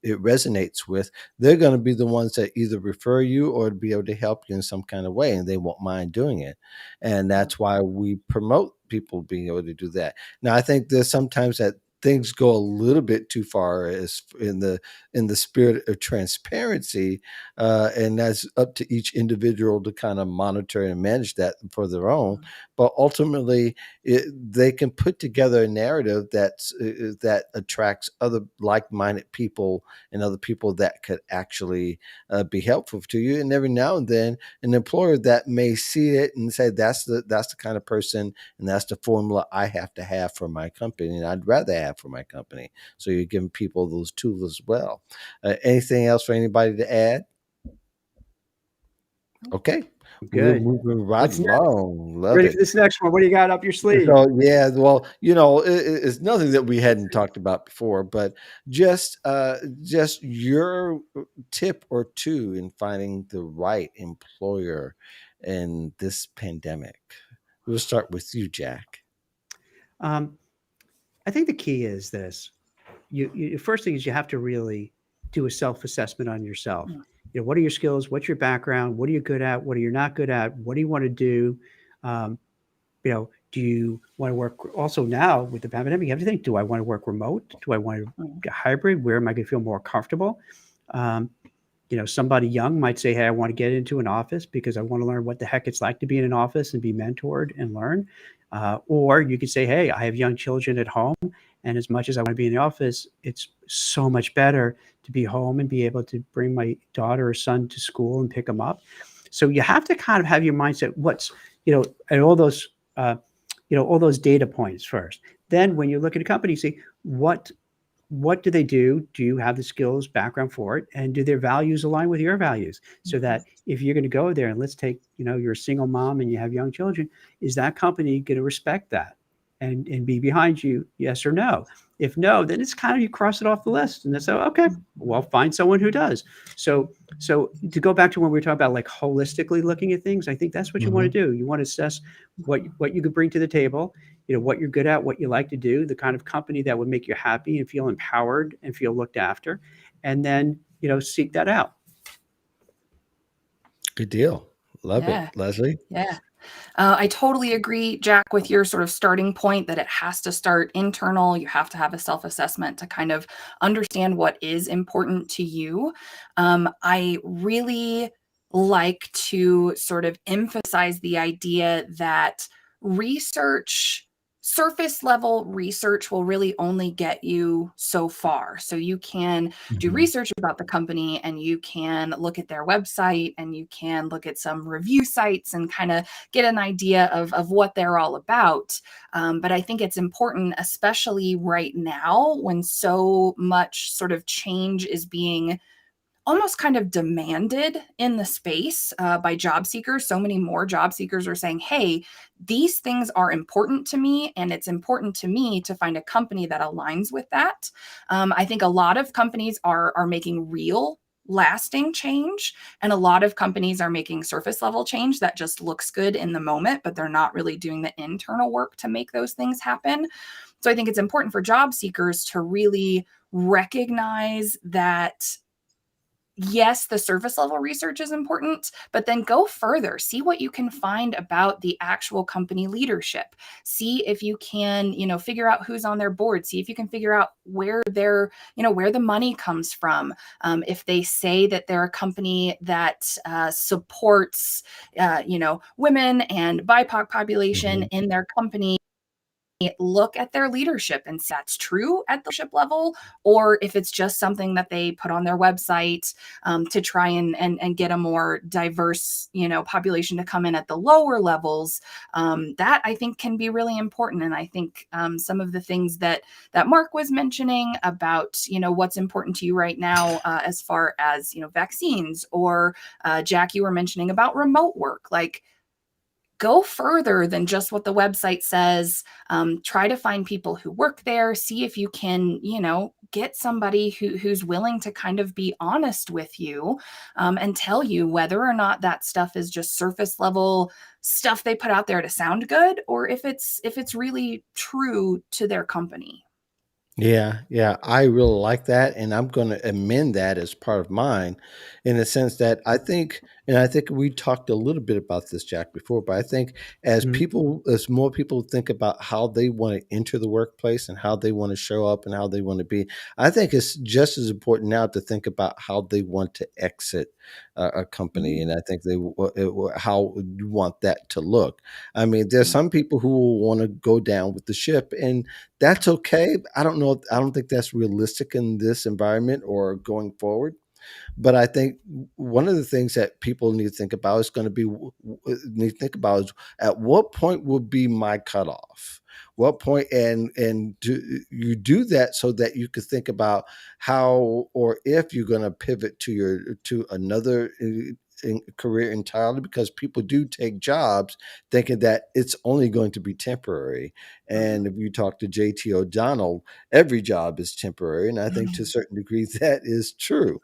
it resonates with, they're going to be the ones that either refer you or be able to help you in some kind of way, and they won't mind doing it. And that's why we promote people being able to do that. Now, I think there's sometimes that things go a little bit too far as in the spirit of transparency, and that's up to each individual to kind of monitor and manage that for their own. But ultimately, they can put together a narrative that attracts other like-minded people and other people that could actually be helpful to you. And every now and then, an employer that may see it and say, that's the kind of person and that's the formula I have for my company, and I'd rather have for my company." So you're giving people those tools as well. Anything else for anybody to add? Okay, we're Good. moving right What's next? along. Love Ready it. for this next one? What do you got up your sleeve? So yeah, well, it's nothing that we Let's hadn't see. talked about before, but just your tip or two in finding the right employer in this pandemic. We'll start with you, Jack. Um, I think the key is this. First thing is you have to really do a self-assessment on yourself. What are your skills? What's your background? What are you good at? What are you not good at? What do you want to do? Um, do you want to work also now with the pandemic? You have to think, do I want to work remote? Do I want to get hybrid? Where am I going to feel more comfortable? Um, somebody young might say, hey, I want to get into an office because I want to learn what the heck it's like to be in an office and be mentored and learn. Or you could say, hey, I have young children at home. And as much as I want to be in the office, it's so much better to be home and be able to bring my daughter or son to school and pick them up. So you have to kind of have your mindset, and all those data points first. Then when you look at a company, you see what do they do? Do you have the skills, background for it? And do their values align with your values? So that if you're going to go there and let's take, you're a single mom and you have young children, is that company going to respect that and be behind you? Yes or no? If no, then it's kind of, you cross it off the list and that's, okay, well, find someone who does. So to go back to when we were talking about like holistically looking at things, I think that's what you want to Hmm. do. You want to assess what you could bring to the table, what you're good at, what you like to do, the kind of company that would make you happy and feel empowered and feel looked after, and then, seek that out. Good deal. Love it, Yeah. Leslie. Yeah. I totally agree, Jack, with your sort of starting point that it has to start internal. You have to have a self assessment to kind of understand what is important to you. I really like to sort of emphasize the idea that research, surface level research, will really only get you so far. So you can do Hmm. research about the company and you can look at their website and you can look at some review sites and kind of get an idea of what they're all about. But I think it's important, especially right now when so much sort of change is being almost kind of demanded in the space by job seekers. So many more job seekers are saying, hey, these things are important to me, and it's important to me to find a company that aligns with that. I think a lot of companies are making real lasting change, and a lot of companies are making surface level change that just looks good in the moment, but they're not really doing the internal work to make those things happen. So I think it's important for job seekers to really recognize that yes, the surface level research is important, but then go further. See what you can find about the actual company leadership. See if you can, figure out who's on their board. See if you can figure out where where the money comes from. If they say that they're a company that supports, women and BIPOC population Mhm. in their company, look at their leadership and see if that's true at the leadership level, or if it's just something that they put on their website to try and get a more diverse population to come in at the lower levels. That I think can be really important. And I think some of the things that Mark was mentioning about what's important to you right now, as far as vaccines, or Jack, you were mentioning about remote work, like, go further than just what the website says. Try to find people who work there. See if you can, get somebody who's willing to kind of be honest with you, and tell you whether or not that stuff is just surface level stuff they put out there to sound good, or if it's really true to their company. Yeah, yeah, I really like that, and I'm going to amend that as part of mine, in the sense that I think we talked a little bit about this, Jack, before, but I think Mhm. as more people think about how they want to enter the workplace and how they want to show up and how they want to be, I think it's just as important now to think about how they want to exit a company, and I think how you want that to look. I mean, there's some people who will want to go down with the ship, and that's okay. I don't know. I don't think that's realistic in this environment or going forward. But I think one of the things that people need to think about is going to be need to think about is, at what point would be my cutoff? What point, and do you do that so that you could think about how or if you're going to pivot to another career entirely, because people do take jobs thinking that it's only going to be temporary. And if you talk to JT O'Donnell, every job is temporary, and I think to a certain degree that is true.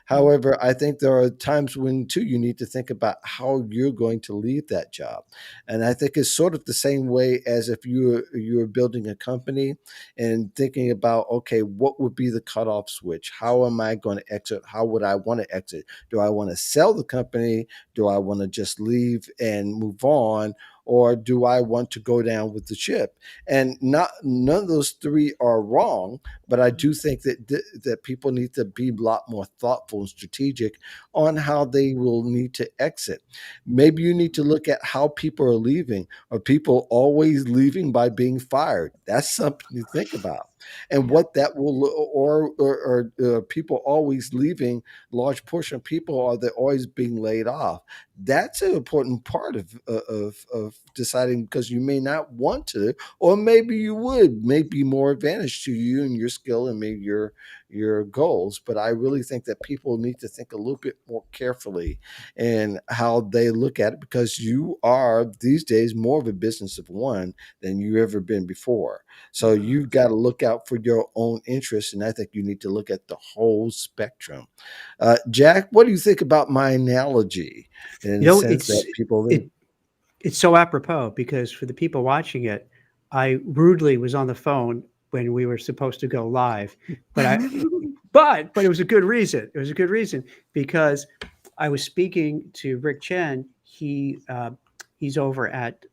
However, I think there are times when too you need to think about how you're going to leave that job. And I think it's sort of the same way as if you're building a company and thinking about, okay, what would be the cutoff switch? How am I going to exit? How would I want to exit? Do I want to sell the company? Do I want to just leave and move on? Or do I want to go down with the ship? And not none of those three are wrong, but I do think that people need to be a lot more thoughtful and strategic on how they will need to exit. Maybe you need to look at how people are leaving. Are people always leaving by being fired? That's something to think about. And Yeah. what that will, or people always leaving, large portion of people, are they always being laid off? That's an important part of deciding, because you may not want to, or maybe you would, may be more advantage to you and your skill and maybe your goals. But I really think that people need to think a little bit more carefully in how they look at it, because you are these days more of a business of one than you ever been before. So you've got to look out for your own interests, and I think you need to look at the whole spectrum. Jack, what do you think about my analogy, in You the know, sense that people leave? it it's so apropos because for the people watching it, I rudely was on the phone when we were supposed to go live, but I but it was a good reason. It was a good reason because I was speaking to Rick Chen. He's over at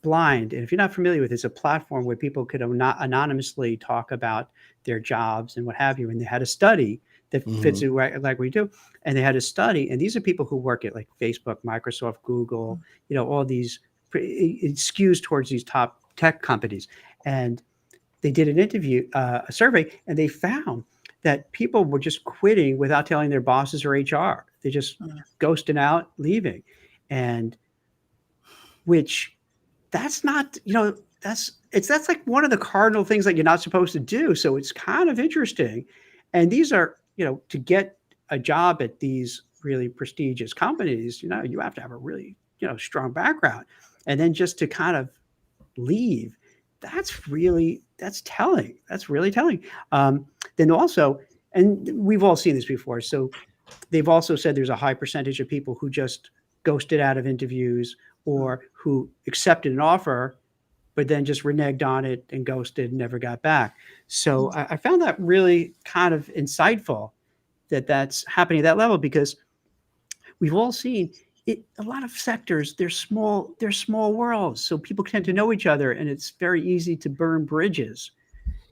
Blind, and if you're not familiar with it, it's a platform where people could anonymously talk about their jobs and what have you. And they had a study that fits Mhm. it right, like we do. And they had a study, and these are people who work at like Facebook, Microsoft, Google, all these. It skews towards these top tech companies, and they did an interview, a survey, and they found that people were just quitting without telling their bosses or HR. They just ghosting out, leaving, and which that's not, that's like one of the cardinal things that you're not supposed to do. So it's kind of interesting. And these are, to get a job at these really prestigious companies, you have to have a really, strong background. And then just to kind of leave, that's telling. That's really telling. Then also, and we've all seen this before. So they've also said there's a high percentage of people who just ghosted out of interviews or who accepted an offer but then just reneged on it and ghosted and never got back. So I found that really kind of insightful. that that's happening at that level, because we've all seen it. A lot of sectors, they're small worlds, so people tend to know each other, and it's very easy to burn bridges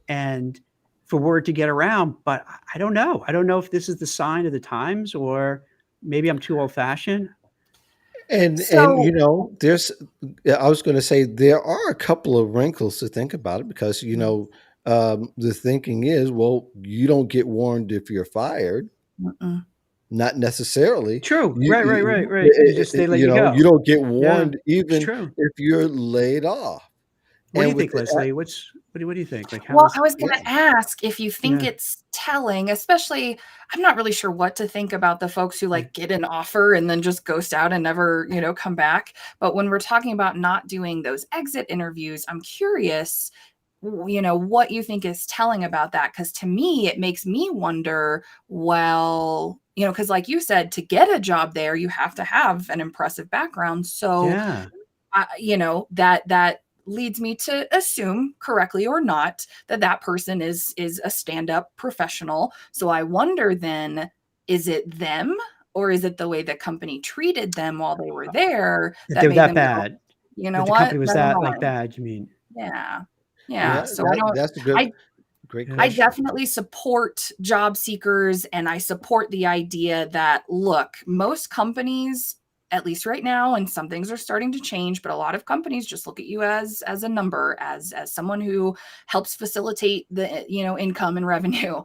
and for word to get around. But I don't know. I don't know if this is the sign of the times, or maybe I'm too old fashioned. And So, there's I was going to say there are a couple of wrinkles to think about it because the thinking is, well, you don't get warned if you're fired. mm-mm. Not necessarily. True. You Right. Right. Right. you, Right. You just they let you you go. don't get Yeah, warned it's even true. if you're laid off. What do And you with think, the Leslie? What do you think? Like, how Well, is? I was yeah, gonna ask if you think Yeah. it's telling, especially I'm not really sure what to think about the folks who, Yeah. like, get an offer and then just ghost out and never, come back. But when we're talking about not doing those exit interviews, I'm curious, what you think is telling about that. Because to me, it makes me wonder, well, because like you said, to get a job there, you have to have an impressive background. So Yeah. that leads me to assume, correctly or not, that that person is a stand-up professional. So I wonder then, is it them, or is it the way the company treated them while they were there That they that were made that them go, bad. you know That the company what, was never that like mind. bad. You mean? Yeah, Yeah. yeah. yeah, So I don't. that's a good I great Yeah. I question. definitely support job seekers, and I support the idea that, look, most companies, at least right now, and some things are starting to change, but a lot of companies just look at you as a number, as someone who helps facilitate the income and revenue.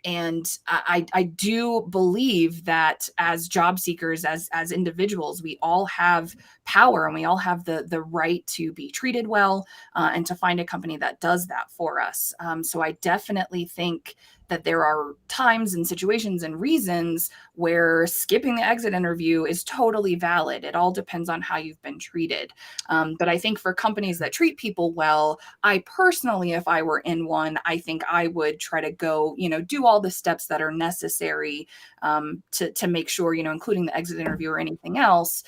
And I do believe that as job seekers, as individuals, we all have power, and we all have the right to be treated well, and to find a company that does that for us. So I definitely think that there are times and situations and reasons where skipping the exit interview is totally valid. It all depends on how you've been treated. But I think for companies that treat people well, I personally, if I were in one, I think I would try to go, do all the steps that are necessary, to make sure, including the exit interview or anything else,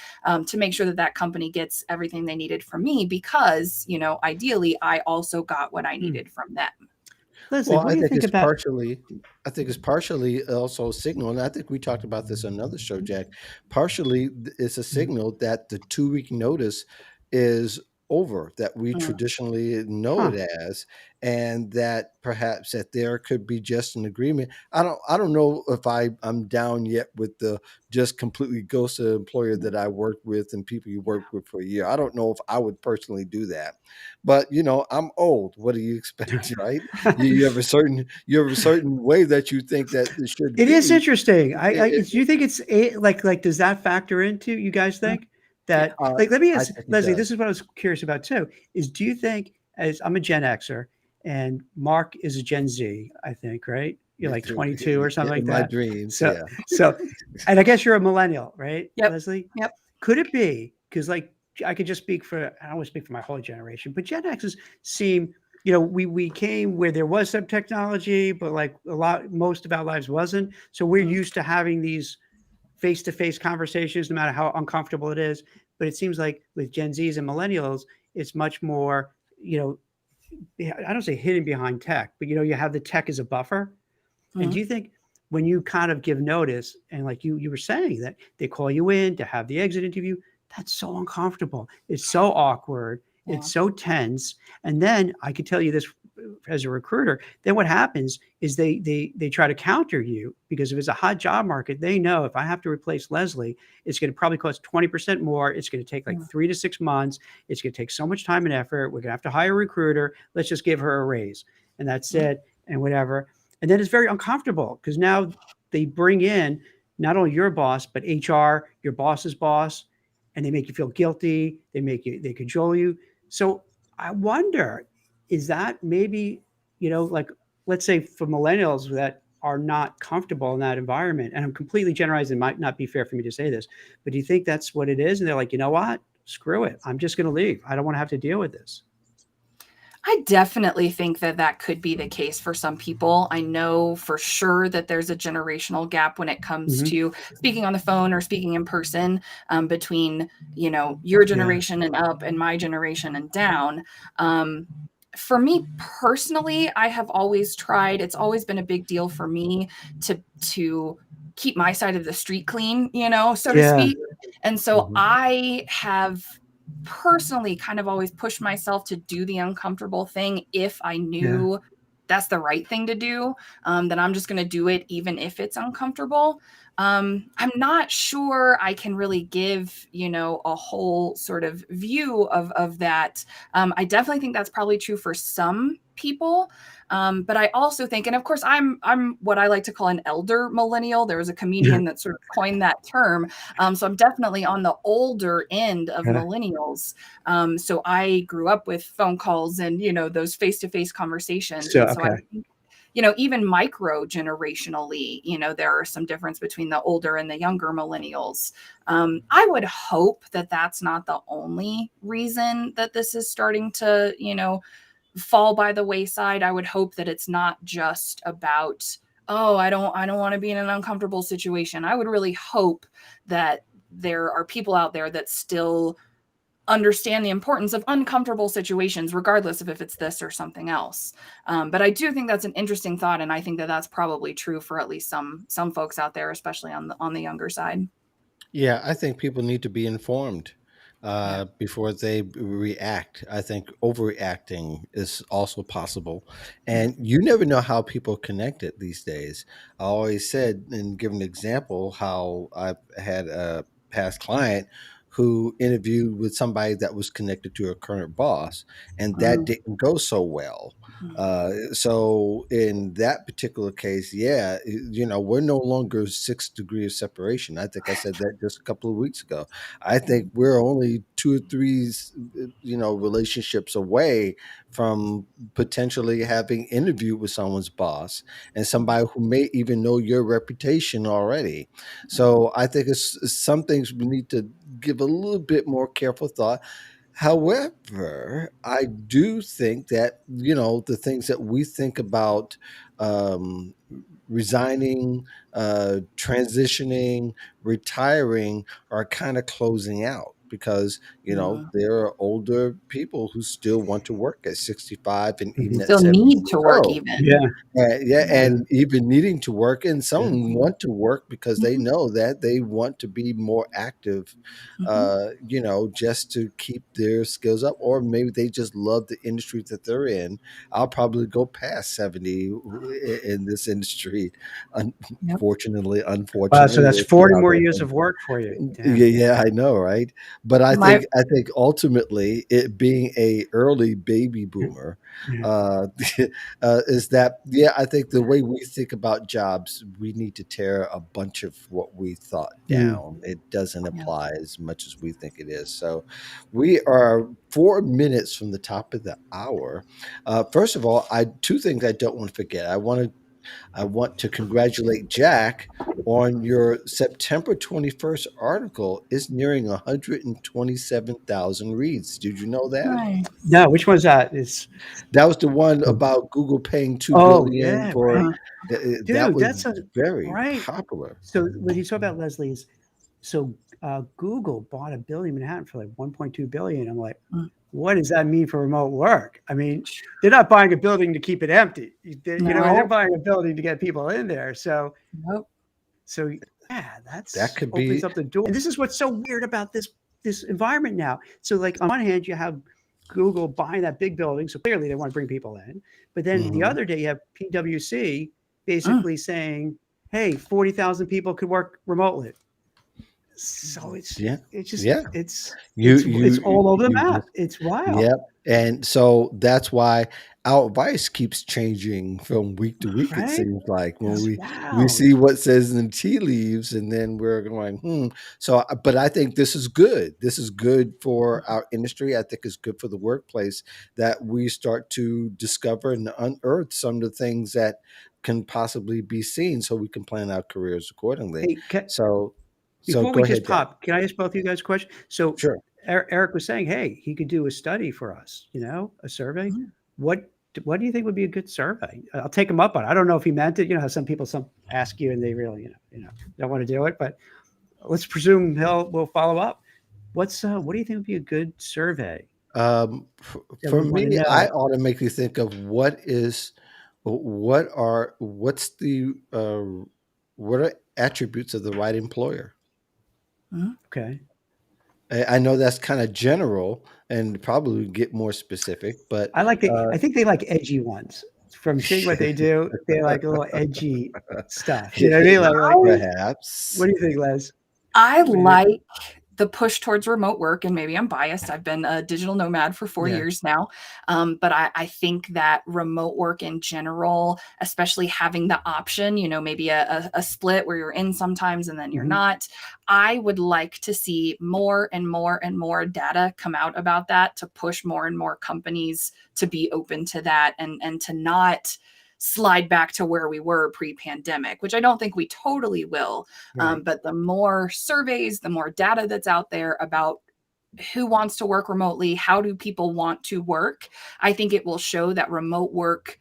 to make sure that that company gets everything they needed from me, because, ideally, I also got what I Hmm. needed from them. Leslie, Well, what do you think about? I think it's partially also a signal, and I think we talked about this on another show, Jack. Partially, it's a Mhm. signal that the 2 week notice is over, that we Mm, traditionally know Huh. it as, and that perhaps that there could be just an agreement. I don't know if I'm down yet with the just completely ghost the employer that I worked with and people you worked with for a year. I don't know if I would personally do that, but I'm old. What do you expect, right? You have a certain way that you think that it should It is be. interesting. It, Do you think it's like does that factor into, you guys mm, think yeah. that, like, let me I ask think it Leslie, does. this is what I was curious about too, is do you think, as I'm a Gen Xer and Mark is a Gen Z, I think, right? You're Me like too. 22 or something like In my that. dreams, So yeah. so and I guess you're a millennial, right, Yep. Leslie? Yep. Could it be because, like, I could just speak for, I don't want to speak for my whole generation, but Gen X's seem, we came where there was some technology, but like most of our lives wasn't. So we're Mm, used to having these face-to-face conversations, no matter how uncomfortable it is. But it seems like with Gen Zs and millennials, it's much more, you know, I don't say hidden behind tech, but you have the tech as a buffer. And do mm, you think when you kind of give notice, and like you were saying, that they call you in to have the exit interview, that's so uncomfortable. It's so awkward. yeah. It's so tense. And then I could tell you this as a recruiter, then what happens is they try to counter you, because if it's a hot job market, they know if I have to replace Leslie, it's going to probably cost 20% more. It's going to take like Mm, 3 to 6 months. It's going to take so much time and effort. We're going to have to hire a recruiter. Let's just give her a raise. And that's mm, it. And whatever. And then it's very uncomfortable because now they bring in not only your boss, but HR, your boss's boss, and they make you feel guilty. They cajole you. So I wonder, is that maybe, like, let's say for millennials that are not comfortable in that environment, and I'm completely generalizing, it might not be fair for me to say this, but do you think that's what it is? And they're like, you know what? Screw it. I'm just going to leave. I don't want to have to deal with this. I definitely think that that could be the case for some people. I know for sure that there's a generational gap when it comes Hmm. to speaking on the phone or speaking in person, between, your Yeah. generation and up and my generation and down. Um, for me personally, I have always tried, it's always been a big deal for me to keep my side of the street clean, so to Yeah, speak. And so Mhm. I have personally kind of always pushed myself to do the uncomfortable thing if I yeah, knew that's the right thing to do, then I'm just going to do it even if it's uncomfortable. I'm not sure I can really give, a whole sort of view of that. I definitely think that's probably true for some people. But I also think, and of course, I'm what I like to call an elder millennial. There was a yeah, comedian that sort of coined that term. So I'm definitely on the older end of yeah. millennials. So I grew up with phone calls and those face-to-face conversations, So and so I okay, think even micro generationally, there are some difference between the older and the younger millennials. I would hope that that's not the only reason that this is starting to, fall by the wayside. I would hope that it's not just about, oh, I don't want to be in an uncomfortable situation. I would really hope that there are people out there that still understand the importance of uncomfortable situations, regardless of if it's this or something else. But I do think that's an interesting thought, and I think that that's probably true for at least some folks out there, especially on the younger side. Yeah, I think people need to be informed Yeah. before they react. I think overreacting is also possible. Yeah. And you never know how people connect it these days. I always said, and give an example, how I've had a past client who interviewed with somebody that was connected to a current boss, and that Mm, didn't go so well. mm, So in that particular case, yeah, we're no longer 6 degrees of separation. I think I said that just a couple of weeks ago. I yeah. think we're only two or three, relationships away from potentially having interviewed with someone's boss and somebody who may even know your reputation already. So I think it's some things we need to give a little bit more careful thought. However, I do think that, the things that we think about um, resigning, transitioning, retiring are kind of closing out because, Mm. there are older people who still want to work at 65 and even mhm. at Still 70 need years to work old. Yeah, even. Yeah, Yeah. yeah, and even needing to work, and yeah. some want to work because they Mhm, know that they want to be more active, mhm. just to keep their skills up, or maybe they just love the industry that they're in. I'll probably go past 70 in this industry, Yep. Wow, so unfortunately. that's We'll see 40 how more that years goes. of work for you. Yeah, Damn. yeah, I know, right? But I My think I think ultimately it being a early baby Yeah, boomer, yeah. uh, is that I think the way we think about jobs, we need to tear a bunch of what we thought Mm. down. It doesn't Yeah. apply as much as we think it is. So we are 4 minutes from the top of the hour. First of all, I two things I don't want to forget. I want to congratulate Jack on your September 21st article. It's nearing 127,000 reads. Did you know that? Nice. No, which one's that? It's That was the one oh, about Google paying 2 oh, billion yeah, for right. Uh, that Dude, was that's a very right. popular. So when you talk about Leslie's, so Google bought a building in Manhattan for like 1.2 billion. I'm like, mm. what does that mean for remote work? I mean, they're not buying a building to keep it empty. They're No. buying a building to get people in there. Nope. So yeah, That that's could opens be up the door. And this is what's so weird about this environment now. So like on one hand, you have Google buying that big building, so clearly they want to bring people in. But then the mhm. other day, you have PwC Mm. basically saying, "Hey, 40,000 people could work remotely." So Yeah. it's just Yeah. it's You it's you all over the you map. just It's wild, Yep, and so that's why our advice keeps changing from week to week, it right? seems like, when It's we wild. see what says in the tea leaves, and then we're going, "Hmm." So, but I think this is good. This is good for our industry. I think it's good for the workplace that we start to discover and unearth some of the things that can possibly be seen so we can plan our careers accordingly. Hey, So before go we ahead, just Jack. pop, can I ask both of you guys a question? So Sure. Eric was saying, hey, he could do a study for us, a survey. Mm. What what do you think would be a good survey? I'll take him up on it. I don't know if he meant it. You know how some people ask you and they really, don't want to do it, but let's presume we'll follow up. What do you think would be a good survey? that For we want to me, I know? automatically think of what are attributes of the right employer. Mhm. Okay. I know that's kind of general and probably get more specific, but I think they like edgy ones. From seeing what they do, they like a little edgy stuff. You know what I mean? What perhaps. do you think, Les? I What do you think? like the push towards remote work, and maybe I'm biased. I've been a digital nomad for 4 Yeah. years now. But I think that remote work in general, especially having the option, maybe a split where you're in sometimes and then you're Mhm. not. I would like to see more and more and more data come out about that to push more and more companies to be open to that and to not slide back to where we were pre-pandemic, which I don't think we totally will. Right. But the more surveys, the more data that's out there about who wants to work remotely, how do people want to work, I think it will show that remote work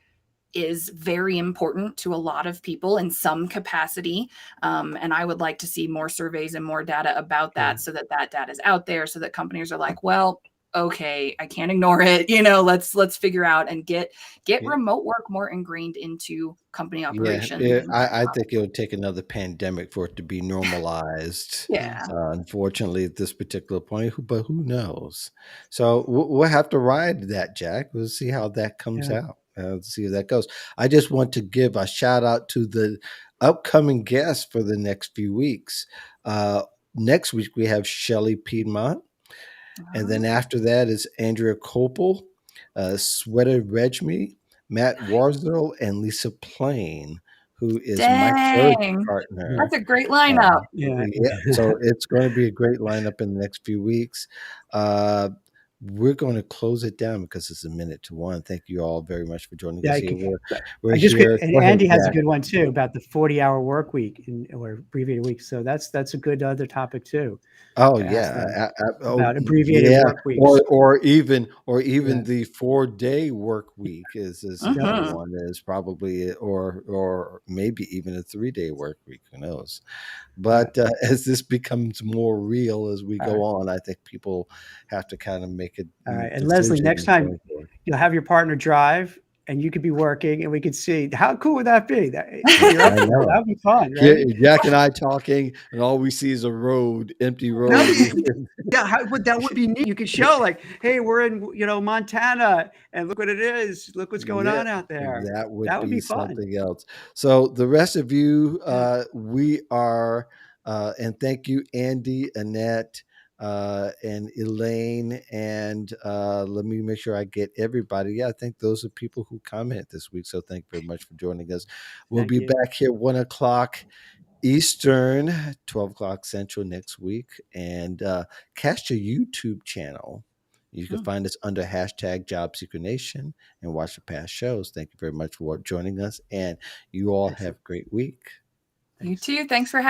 is very important to a lot of people in some capacity. And I would like to see more surveys and more data about Yeah. that so that that data is out there so that companies are like, well, okay, I can't ignore it. Let's figure out and get Yeah, remote work more ingrained into company yeah, operations yeah, and back I think office. it would take another pandemic for it to be normalized. Yeah. Yeah. Unfortunately, at this particular point, but who knows? So we'll have to ride that, Jack. We'll see how that comes Yeah. out. See how that goes. I just want to give a shout out to the upcoming guests for the next few weeks. Uh, Next week we have Shelley Piedmont. And then Oh, after that is Andrea Kopel, Sweta Regmi, Matt Warzel, and Lisa Plain, who is my search dang. partner. That's a great lineup. Yeah. Yeah, so it's going to be a great lineup in the next few weeks. Uh, we're going to close it down because it's a minute to one. Thank you all very much for joining Yeah. us here. We're I just could, here. and Go ahead, Andy has a Jack. good one too about the 40-hour work week or abbreviated week. So that's a good other topic too Oh to ask yeah. them Oh about abbreviated yeah. work weeks. Or Yeah. even the 4 day work week is Yep. another Mhm. one that is probably or maybe even a 3 day work week. Who knows? Yeah. But as this becomes more real as we All go right. on, I think people have to kind of make a All right. And Leslie, next decision time going forward. you'll have your partner drive and you could be working and we could see how cool would that be? Yeah, You're up I for it. That know. would be fun, Yeah, right? Jack and I talking, and all we see is a road, empty That'd road. be yeah, that would be neat. You could show like, hey, we're in, Montana and look what it is. Look what's going Yeah, on out there. that would That would be be fun. something else. So the rest of you, Yeah. we are, and thank you, Andy, Annette, and Elaine, and let me make sure I get everybody. Yeah, I think those are people who comment this week. So thank you very much for joining us. We'll Thank be you. back here 1 o'clock Eastern, 12 o'clock Central next week. And catch your YouTube channel. You can Mm. find us under hashtag Job Seeker Nation and watch the past shows. Thank you very much for joining us. And you all have Excellent. a great week. You Thanks. too. Thanks for having